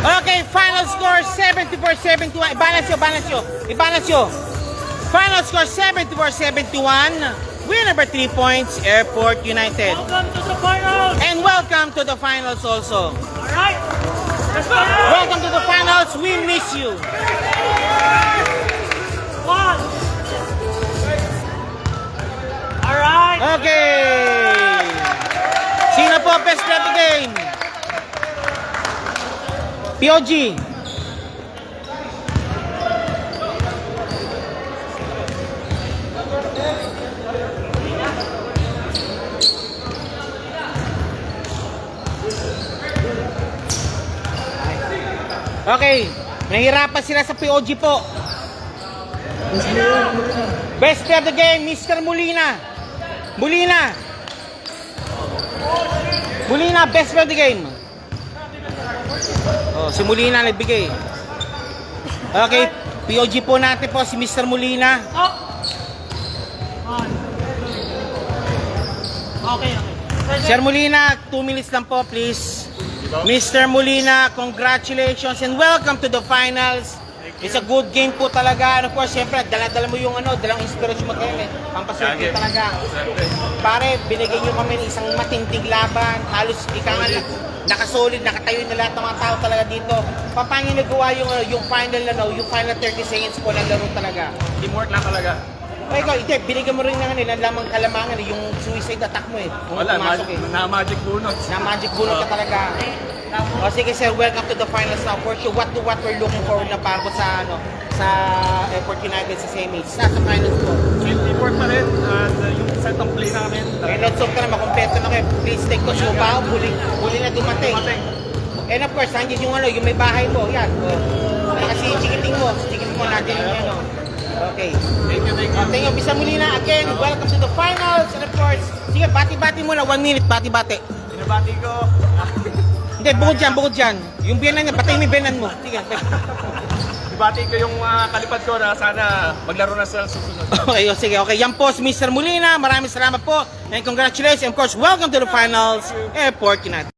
Okay, final score 74-71. Ibalance nyo. Final score 74-71. Winner by 3 points, Airport United. Welcome to the finals! And welcome to the finals also. Alright! Let's go! Welcome to the finals. We miss you. One! Alright! Okay. Sino po best player of the game? POG. Okay, nahihirapan sila sa POG po. Best player of the game, Mr. Molina. Molina, best player of the game. Oh, si Molina nagbigay. Okay, POG po natin po si Mr. Molina. Oh! On. Okay. Sir Molina, 2 minutes lang po please. Mr. Molina, congratulations and welcome to the finals. It's a good game po talaga. And of course, siyempre, dala-dala mo yung dalang inspiration mo kayo. Pampaswerte talaga. Pare, binigay nyo kami ng isang matinding laban. Halos nakasolid, nakatayo na lahat ng mga tao talaga dito. Paano nyo nagawa yung final yung final 30 seconds po ng laro talaga? Teamwork lang talaga. O ikaw, binigyan mo rin ng lamang kalamangan yung suicide attack mo eh. Wala, na-magic bonus. Na-magic bonus ka talaga. O sige sir, welcome to the finals now. For sure, what we're looking forward na para sa Airport United sa semis. Sa finals po. Same teamwork pa rin. And yung set of play namin. Okay, let's hope ka na makompleto na kayo. Please take ko siya pa. Huli na dumating. And of course, nandiyan yung may bahay mo. Yan. Kasi chikiting mo natin yung Okay. Thank you. Thank you, Mr. Molina. Again, welcome to the finals. And of course, sige, bati-bati muna. 1 minute, bati-bati. Binabati ko. Hindi, bukod dyan. Yung biyanan niya, patay mo yung biyanan mo. Sige. Binabati ko yung kalipad ko na sana maglaro na sa susunod. Okay. Yan po si Mr. Molina. Maraming salamat po. And congratulations. And of course, welcome to the finals. Airport United.